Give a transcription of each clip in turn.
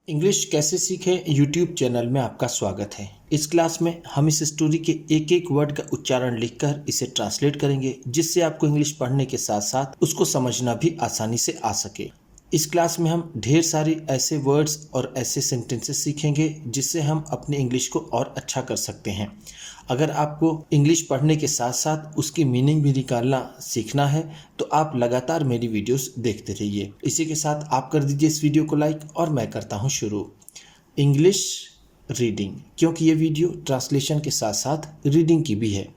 English कैसे सीखें YouTube channel में आपका स्वागत है। इस क्लास में हम इस स्टोरी के एक एक वर्ड का उच्चारण लिखकर इसे ट्रांसलेट करेंगे, जिससे आपको इंग्लिश पढ़ने के साथ साथ उसको समझना भी आसानी से आ सके। इस क्लास में हम ढेर सारी ऐसे वर्ड्स और ऐसे सेंटेंसेस सीखेंगे जिससे हम अपने इंग्लिश को और अच्छा कर सकते हैं। अगर आपको इंग्लिश पढ़ने के साथ साथ उसकी मीनिंग भी निकालना सीखना है तो आप लगातार मेरी वीडियोस देखते रहिए। इसी के साथ आप कर दीजिए इस वीडियो को लाइक और मैं करता हूँ शुरू इंग्लिश रीडिंग, क्योंकि ये वीडियो ट्रांसलेशन के साथ साथ रीडिंग की भी है।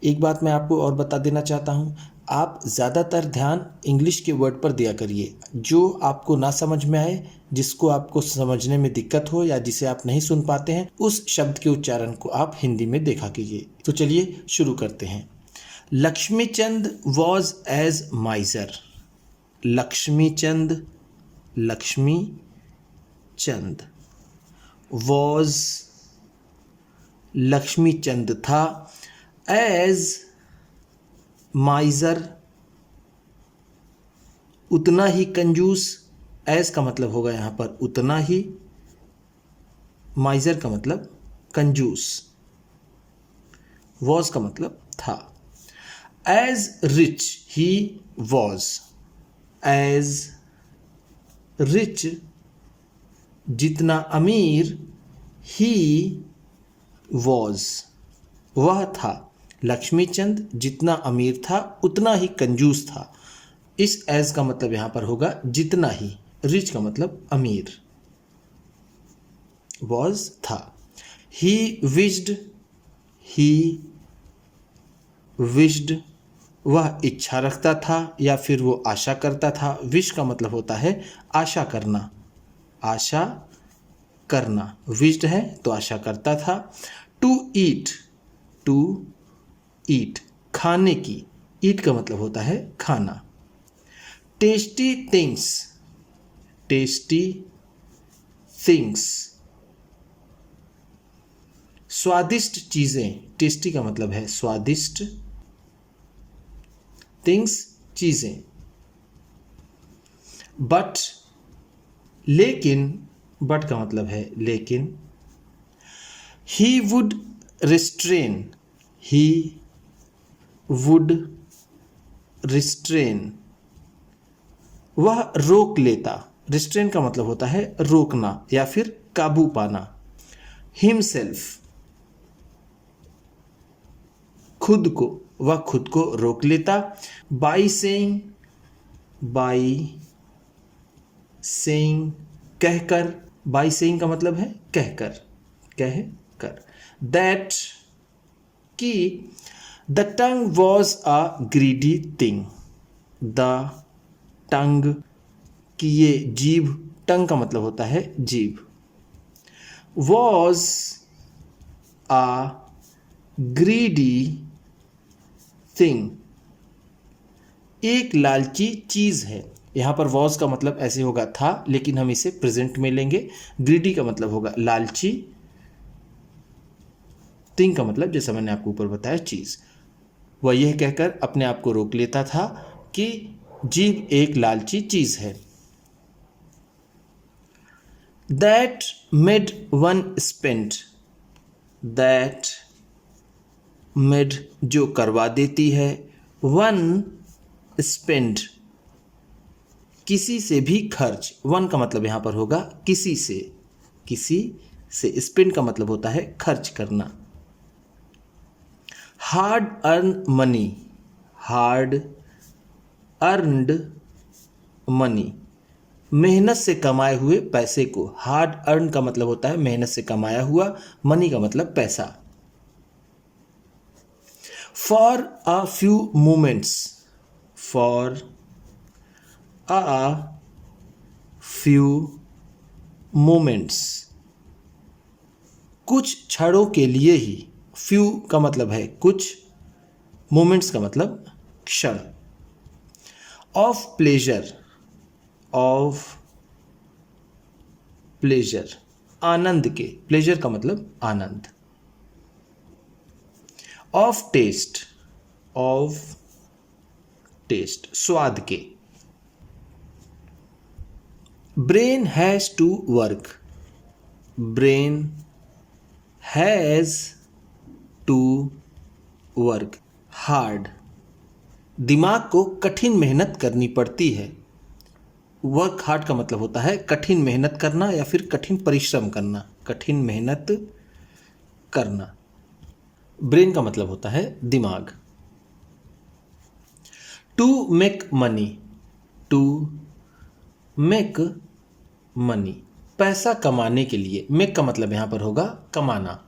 एक बात मैं आपको और बता देना चाहता हूँ, आप ज़्यादातर ध्यान इंग्लिश के वर्ड पर दिया करिए। जो आपको ना समझ में आए, जिसको आपको समझने में दिक्कत हो या जिसे आप नहीं सुन पाते हैं, उस शब्द के उच्चारण को आप हिंदी में देखा कीजिए। तो चलिए शुरू करते हैं। Laxmichand was as miser. Laxmichand, Laxmi Chand, was Laxmichand था, एज माइजर उतना ही कंजूस। एज का मतलब होगा यहाँ पर उतना ही, माइजर का मतलब कंजूस, वॉज का मतलब था। As rich he was. As rich जितना अमीर, ही वॉज वह था। लक्ष्मीचंद जितना अमीर था उतना ही कंजूस था। इस एज का मतलब यहां पर होगा जितना ही। रिच का मतलब अमीर, वॉज था। ही विश्ड, ही विश्ड वह इच्छा रखता था या फिर वो आशा करता था। विश का मतलब होता है आशा करना, आशा करना। विश्ड है तो आशा करता था। टू ईट, टू ईट खाने की। ईट का मतलब होता है खाना। टेस्टी थिंग्स, टेस्टी थिंग्स स्वादिष्ट चीजें। टेस्टी का मतलब है स्वादिष्ट, थिंग्स चीजें। बट लेकिन, बट का मतलब है लेकिन। He would restrain, he would restrain वह रोक लेता। रिस्ट्रेन का मतलब होता है रोकना या फिर काबू पाना। हिमसेल्फ खुद को, वह खुद को रोक लेता। बाई सेइंग, बाई सेइंग कहकर। बाई सेइंग का मतलब है कहकर, कह कर। दैट कि the tongue was a greedy thing. The tongue कि ये जीभ, टंग का मतलब होता है जीभ। वॉज अ ग्रीडी थिंग एक लालची चीज है। यहां पर वॉज का मतलब ऐसे होगा था, लेकिन हम इसे प्रेजेंट में लेंगे। ग्रीडी का मतलब होगा लालची, थिंग का मतलब जैसा मैंने आपको ऊपर बताया चीज। वह यह कहकर अपने आप को रोक लेता था कि जीभ एक लालची चीज है। That made one spend. That made जो करवा देती है, वन स्पेंड किसी से भी खर्च। वन का मतलब यहां पर होगा किसी से, किसी से। स्पेंड का मतलब होता है खर्च करना। Hard earn money, hard earned money मेहनत से कमाए हुए पैसे को। हार्ड अर्न का मतलब होता है मेहनत से कमाया हुआ, मनी का मतलब पैसा। For a few moments, for a few moments कुछ क्षणों के लिए ही। फ्यू का मतलब है कुछ, मोमेंट्स का मतलब क्षण। ऑफ प्लेजर, ऑफ प्लेजर आनंद के। प्लेजर का मतलब आनंद। ऑफ टेस्ट, ऑफ टेस्ट स्वाद के। Brain has to work, brain has to work hard. दिमाग को कठिन मेहनत करनी पड़ती है। वर्क हार्ड का मतलब होता है कठिन मेहनत करना या फिर कठिन परिश्रम करना, कठिन मेहनत करना। ब्रेन का मतलब होता है दिमाग। To make money, to make money, पैसा कमाने के लिए। मेक का मतलब यहाँ पर होगा कमाना,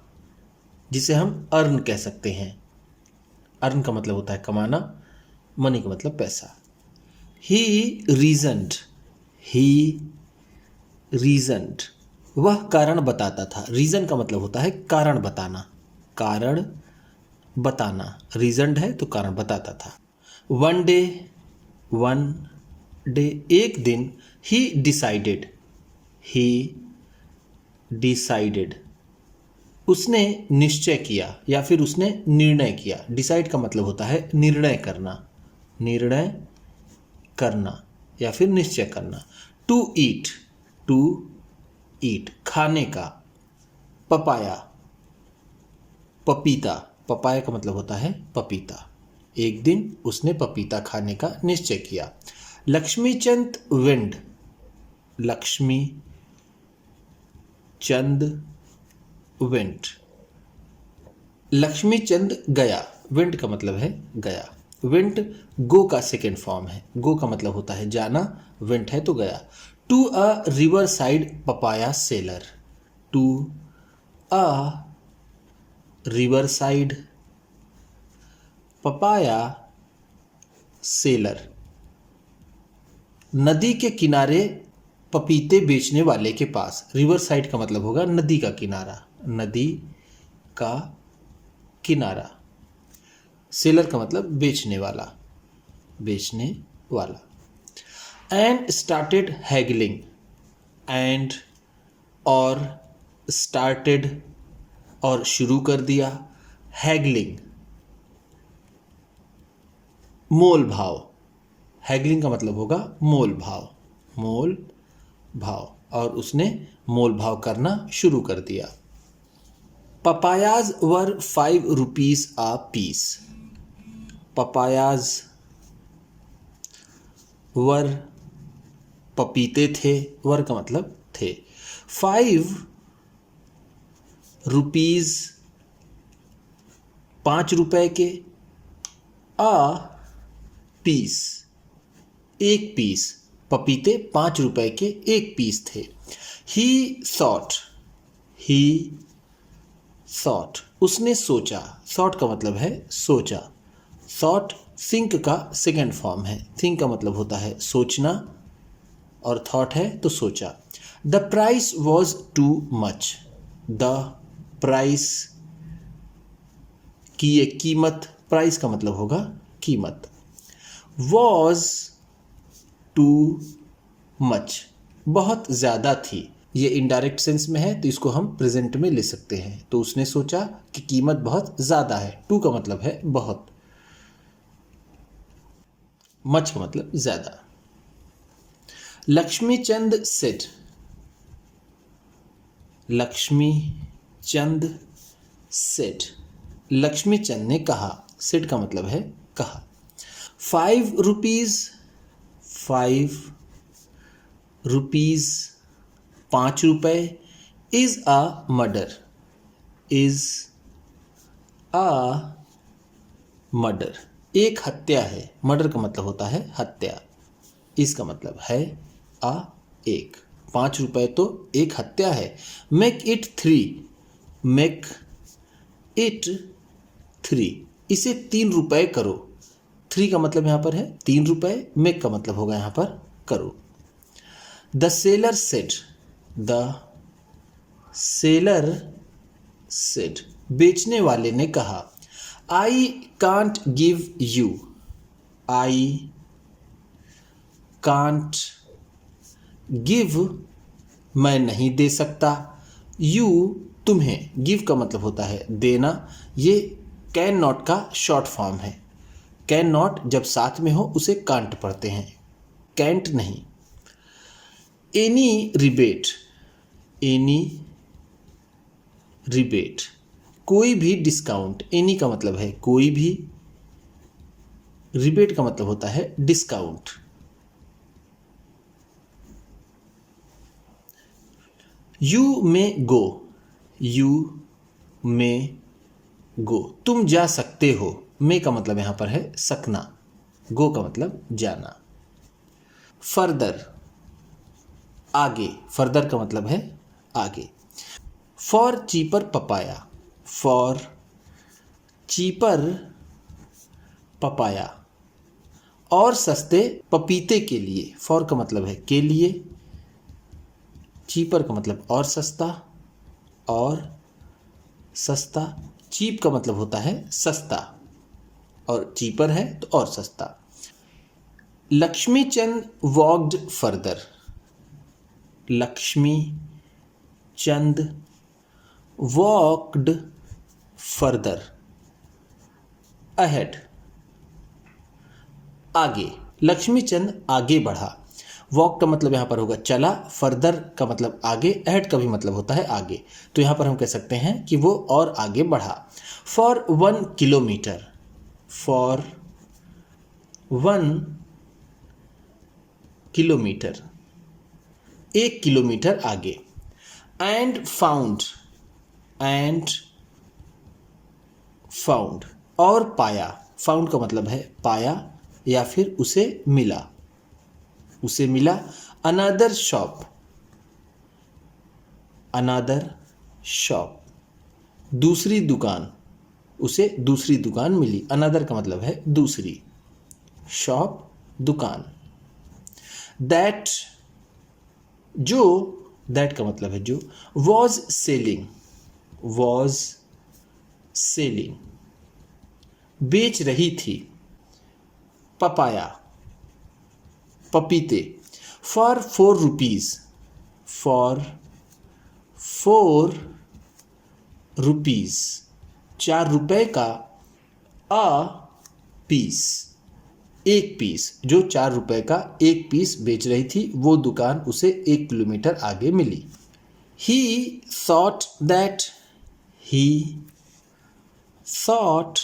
जिसे हम अर्न कह सकते हैं। अर्न का मतलब होता है कमाना, मनी का मतलब पैसा। ही रीजनड, ही रीजनड, वह कारण बताता था। रीजन का मतलब होता है कारण बताना, कारण बताना। रीजनड है तो कारण बताता था। वन डे, वन डे, एक दिन। ही डिसाइडेड, ही डिसाइडेड, उसने निश्चय किया या फिर उसने निर्णय किया। डिसाइड का मतलब होता है निर्णय करना, निर्णय करना या फिर निश्चय करना। टू ईट, टू ईट, खाने का। पपाया, पपीता, पपाया का मतलब होता है पपीता। एक दिन उसने पपीता खाने का निश्चय किया। लक्ष्मीचंद वेंट, लक्ष्मी चंद वेंट, लक्ष्मीचंद गया। वेंट का मतलब है गया। वेंट गो का सेकेंड फॉर्म है। गो का मतलब होता है जाना, वेंट है तो गया। To a river side papaya seller, to a river side papaya seller, नदी के किनारे पपीते बेचने वाले के पास। रिवर साइड का मतलब होगा नदी का किनारा, नदी का किनारा। सेलर का मतलब बेचने वाला, बेचने वाला। एंड स्टार्टेड हैगलिंग, एंड और स्टार्टेड और शुरू कर दिया। हैगलिंग मोल भाव, हैगलिंग का मतलब होगा मोल भाव, मोल भाव, और उसने मोल भाव करना शुरू कर दिया। पपायाज वर 5 रुपीज आ पीस, पपायाज वर पपीते थे, वर का मतलब थे। 5 रुपीज 5 रुपए के, आ पीस एक पीस, पपीते 5 रुपए के एक पीस थे। ही थॉट, ही थॉट, उसने सोचा। थॉट का मतलब है सोचा। थॉट थिंक का सेकेंड फॉर्म है। थिंक का मतलब होता है सोचना और थॉट है तो सोचा। The price was too much, the price की ये कीमत, प्राइस का मतलब होगा कीमत। वॉज टू मच, बहुत ज़्यादा थी। ये इनडायरेक्ट सेंस में है तो इसको हम प्रेजेंट में ले सकते हैं। तो उसने सोचा कि कीमत बहुत ज़्यादा है। टू का मतलब है बहुत, मच का मतलब ज़्यादा। लक्ष्मीचंद सेड, लक्ष्मीचंद सेड, लक्ष्मीचंद ने कहा। सेड का मतलब है कहा। 5 रुपीज, 5 रुपीज 5 रुपए, is a murder, is a murder, एक हत्या है। मर्डर का मतलब होता है हत्या, इसका मतलब है अ एक। 5 रुपए तो एक हत्या है। मेक इट 3, मेक इट 3, इसे 3 रुपए करो। 3 का मतलब यहाँ पर है 3 रुपए, मेक का मतलब होगा यहाँ पर करो। The seller said, the seller said, बेचने वाले ने कहा। I can't give you, I can't give, मैं नहीं दे सकता। यू, तुम्हें। गिव का मतलब होता है देना। ये कैन नॉट का शॉर्ट फॉर्म है। कैन नॉट जब साथ में हो उसे कांट पढ़ते हैं, कैंट नहीं। एनी रिबेट, एनी रिबेट, कोई भी डिस्काउंट, एनी का मतलब है कोई भी, रिबेट का मतलब होता है discount. You may go, you may go, तुम जा सकते हो। मे का मतलब यहां पर है सकना, गो का मतलब जाना। फर्दर, आगे, फर्दर का मतलब है आगे। For cheaper papaya, for cheaper papaya, और सस्ते पपीते के लिए। फॉर का मतलब है के लिए, चीपर का मतलब और सस्ता, और सस्ता। चीप का मतलब होता है सस्ता, और चीपर है तो और सस्ता। लक्ष्मी चंद वॉक्ड फर्दर, लक्ष्मी चंद वॉक्ड फर्दर, अहेड, आगे। लक्ष्मी चंद आगे बढ़ा। वॉक का मतलब यहाँ पर होगा चला, फर्दर का मतलब आगे, अहेड का भी मतलब होता है आगे, तो यहाँ पर हम कह सकते हैं कि वो और आगे बढ़ा। For 1 kilometre, for 1 kilometre, 1 kilometre आगे। एंड फाउंड, एंड फाउंड, और पाया। फाउंड का मतलब है पाया या फिर उसे मिला, उसे मिला। अनदर शॉप, अनदर शॉप, दूसरी दुकान, उसे दूसरी दुकान मिली। अनदर का मतलब है दूसरी, शॉप दुकान। दैट, जो, दैट का मतलब है जो, वॉज सेलिंग, वॉज सेलिंग, बेच रही थी। पपाया, पपीते। फॉर 4 रुपीज़, फॉर 4 रुपीज़, 4 रुपए का। अ पीस, एक पीस, जो 4 रुपए का एक पीस बेच रही थी वो दुकान उसे 1 किलोमीटर आगे मिली। He thought that, he thought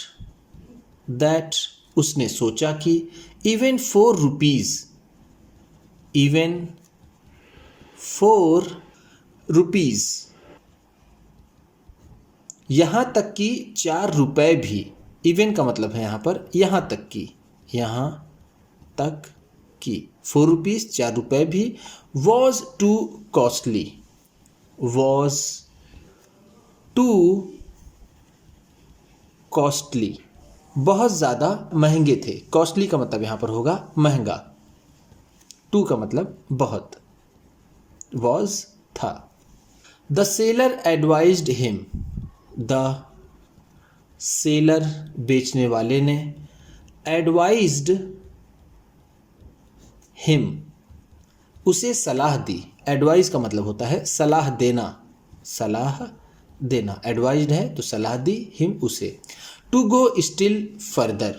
that, उसने सोचा कि। इवन 4 रुपीज़, इवन 4 रुपीज़, यहाँ तक कि 4 रुपए भी। इवन का मतलब है यहाँ पर यहाँ तक की, यहाँ तक की। 4 रुपीज़, 4 रुपए भी। Was to costly, was to costly, बहुत ज़्यादा महंगे थे। कॉस्टली का मतलब यहाँ पर होगा महंगा, टू का मतलब बहुत, वॉज था। The seller advised him, the seller बेचने वाले ने, एडवाइज्ड हिम, उसे सलाह दी। एडवाइस का मतलब होता है सलाह देना, सलाह देना। एडवाइज्ड है तो सलाह दी, हिम उसे। To go still further,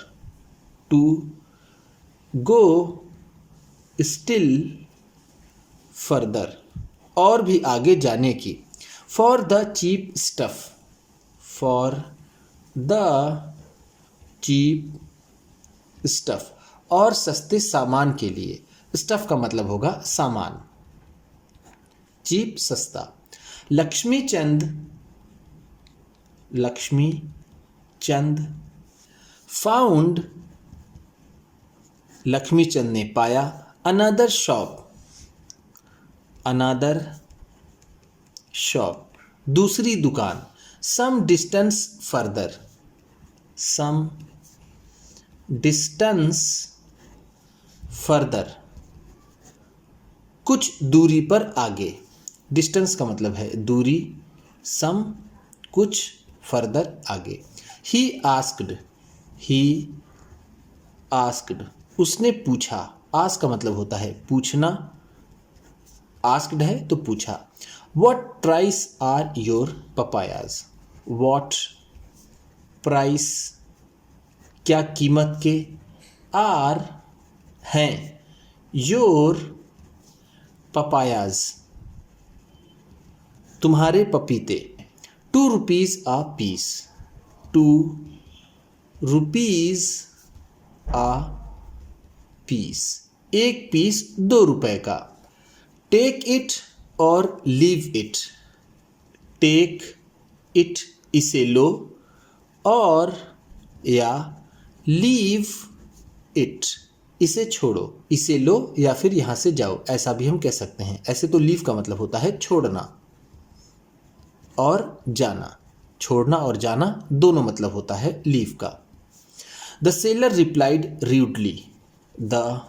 to go still further, और भी आगे जाने की। For the cheap stuff, for the cheap stuff, और सस्ते सामान के लिए। स्टफ का मतलब होगा सामान, चीप सस्ता। लक्ष्मी चंद, लक्ष्मी चंद फाउंड, लक्ष्मी चंद ने पाया। अनदर शॉप, अनदर शॉप, दूसरी दुकान। Some distance further, some distance further, कुछ दूरी पर आगे। डिस्टेंस का मतलब है दूरी, सम कुछ, फर्दर आगे। ही आस्क्ड, ही आस्क्ड, उसने पूछा। आस्क का मतलब होता है पूछना, आस्क्ड है तो पूछा। What price are your papayas, what price, क्या कीमत के। आर हैं, योर पपायाज, तुम्हारे पपीते। ₹2 a piece. ₹2 a piece. एक पीस ₹2 का. टेक इट और लीव इट. टेक इट इसे लो और या लीव इट इसे छोड़ो. इसे लो या फिर यहां से जाओ, ऐसा भी हम कह सकते हैं. ऐसे तो लीव का मतलब होता है छोड़ना और जाना. छोड़ना और जाना दोनों मतलब होता है लीव का. The seller replied rudely. The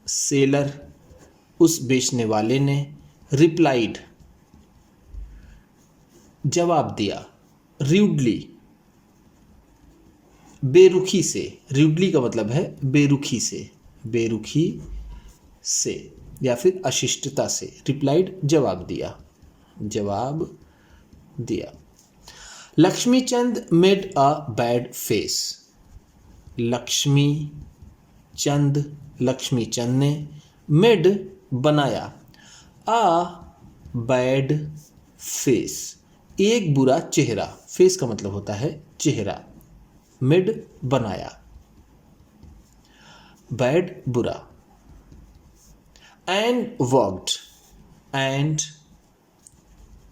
seller उस बेचने वाले ने रिप्लाइड जवाब दिया. रूडली बेरुखी से. रूडली का मतलब है बेरुखी से. बेरुखी से या फिर अशिष्टता से. रिप्लाइड जवाब दिया. जवाब दिया. Laxmichand made a bad face. Laxmichand ने मेड बनाया. अ बैड फेस एक बुरा चेहरा. फेस का मतलब होता है चेहरा. मेड बनाया. बैड बुरा. एंड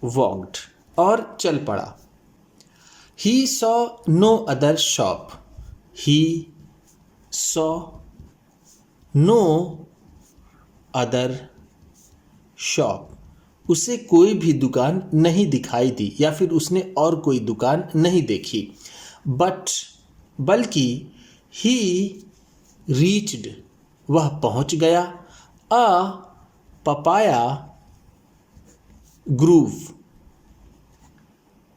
वॉक्ड और चल पड़ा. He saw no other shop. He saw no other shop उसे कोई भी दुकान नहीं दिखाई दी या फिर उसने और कोई दुकान नहीं देखी. बल्कि ही रीच्ड वह पहुंच गया. अ पपाया ग्रूव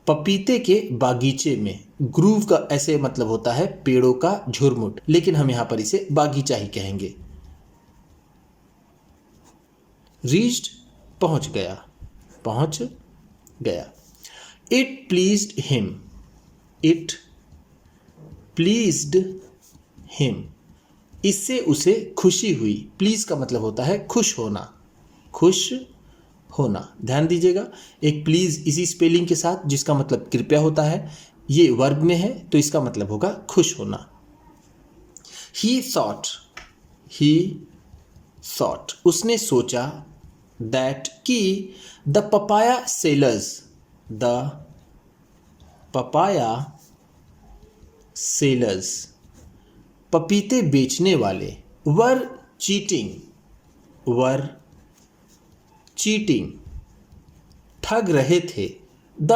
पपीते के बागीचे में. ग्रूव का ऐसे मतलब होता है पेड़ों का झुरमुट, लेकिन हम यहां पर इसे बागीचा ही कहेंगे. रीच्ड पहुंच गया. इट प्लीज्ड हिम इससे उसे खुशी हुई. प्लीज का मतलब होता है खुश होना. ध्यान दीजिएगा, एक प्लीज इसी स्पेलिंग के साथ जिसका मतलब कृपया होता है, ये वर्ब में है तो इसका मतलब होगा खुश होना. ही thought उसने सोचा. दैट कि द पपाया सेलर्स पपीते बेचने वाले वर चीटिंग ठग रहे थे. द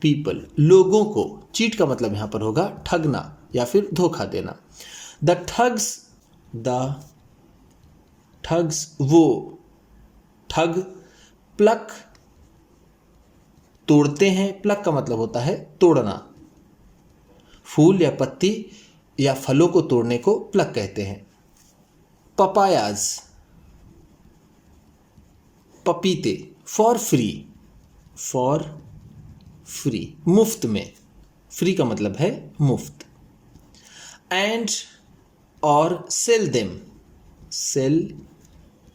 पीपल लोगों को. चीट का मतलब यहां पर होगा ठगना या फिर धोखा देना. द ठग्स वो ठग प्लक तोड़ते हैं. प्लक का मतलब होता है तोड़ना. फूल या पत्ती या फलों को तोड़ने को प्लक कहते हैं. पपायाज पपीते. फॉर फ्री मुफ्त में. फ्री का मतलब है मुफ्त. एंड और सेल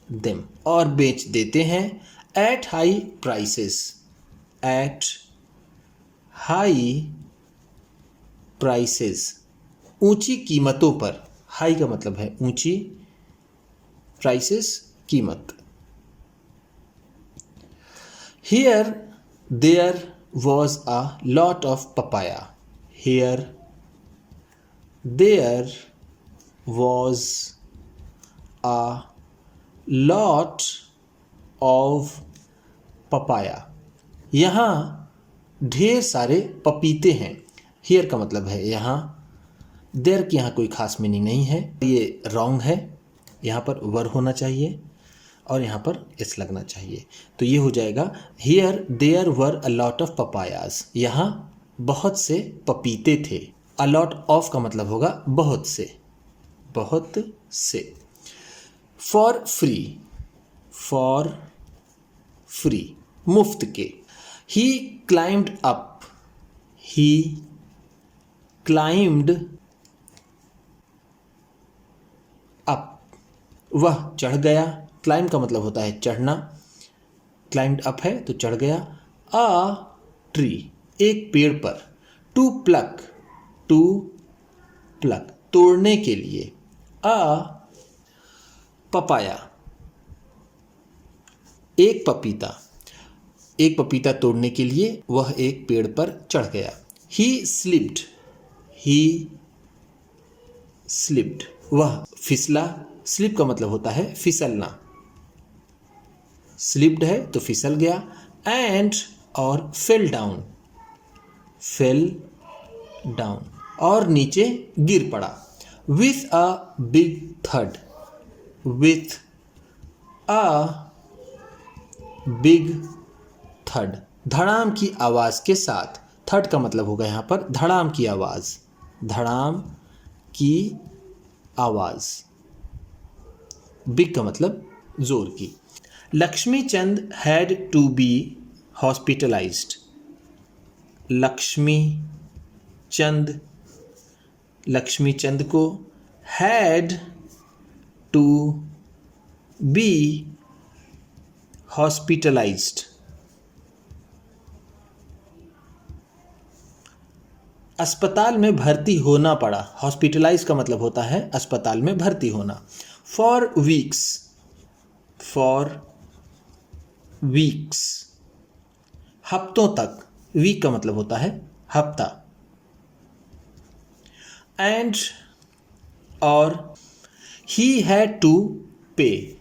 देम और बेच देते हैं. एट हाई प्राइसेस ऊंची कीमतों पर. हाई का मतलब है ऊंची, प्राइसेस कीमत. Here there was a lot of papaya. Here there was a lot of papaya. यहाँ ढेर सारे पपीते हैं. हियर का मतलब है यहाँ. देयर की यहाँ कोई खास मीनिंग नहीं है, ये रॉन्ग है. यहाँ पर वर होना चाहिए और यहाँ पर एस लगना चाहिए. तो ये हो जाएगा here there were a lot of papayas. यहाँ बहुत से पपीते थे. अ लॉट ऑफ का मतलब होगा बहुत से. फॉर फ्री मुफ्त के. ही क्लाइम्ड अप वह चढ़ गया. क्लाइम का मतलब होता है चढ़ना. क्लाइम्ड अप है तो चढ़ गया. अ ट्री, एक पेड़ पर। टू प्लक, तोड़ने के लिए। अ पपाया, एक पपीता, एक पपीता तोड़ने के लिए वह एक पेड़ पर चढ़ गया। ही स्लिप्ड, वह फिसला। स्लिप का मतलब होता है फिसलना। स्लिप्ड है तो फिसल गया। एंड और फेल डाउन, और नीचे गिर पड़ा। विथ अ बिग थड, धड़ाम की आवाज के साथ। थड का मतलब होगा यहाँ पर धड़ाम की आवाज। बिग का मतलब जोर की। Lakshmi Chand had to be hospitalised. Lakshmi Chand को हैड टू बी हॉस्पिटलाइज्ड, अस्पताल में भर्ती होना पड़ा। हॉस्पिटलाइज का मतलब होता है अस्पताल में भर्ती होना। फॉर वीक्स, हफ्तों तक। वीक का मतलब होता है हफ्ता। एंड और ही हैड टू पे,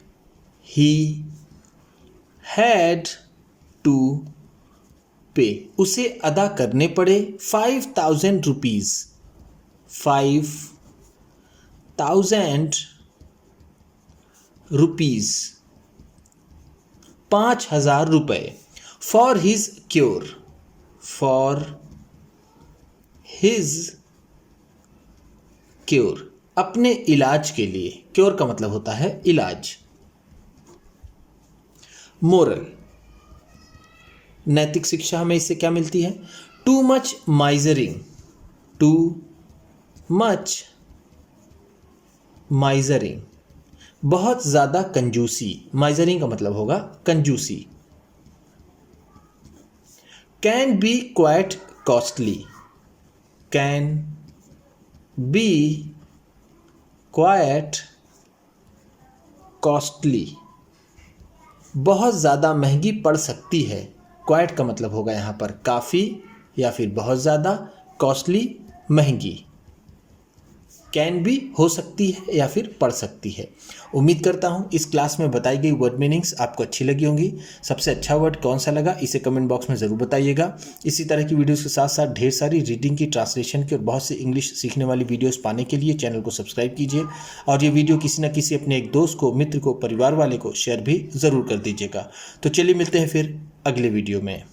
उसे अदा करने पड़े 5,000 रुपीज। 5,000 रुपीज, 5,000 रुपए। फॉर हिज क्योर, अपने इलाज के लिए। क्योर का मतलब होता है इलाज। मोरल, नैतिक शिक्षा हमें इससे क्या मिलती है? टू मच माइजरिंग, बहुत ज्यादा कंजूसी। माइजरिंग का मतलब होगा कंजूसी। कैन बी क्वाइट कॉस्टली, बहुत ज़्यादा महंगी पड़ सकती है। क्वाइट का मतलब होगा यहाँ पर काफ़ी या फिर बहुत ज़्यादा, कॉस्टली महंगी। कैन भी हो सकती है या फिर पढ़ सकती है। उम्मीद करता हूँ इस क्लास में बताई गई वर्ड मीनिंग्स आपको अच्छी लगी होंगी। सबसे अच्छा वर्ड कौन सा लगा इसे कमेंट बॉक्स में ज़रूर बताइएगा। इसी तरह की वीडियोस के साथ साथ ढेर सारी रीडिंग की, ट्रांसलेशन की और बहुत सी इंग्लिश सीखने वाली वीडियोस पाने के लिए चैनल को सब्सक्राइब कीजिए और ये वीडियो किसी न किसी अपने एक दोस्त को, मित्र को, परिवार वाले को शेयर भी ज़रूर कर दीजिएगा। तो चलिए मिलते हैं फिर अगले वीडियो में।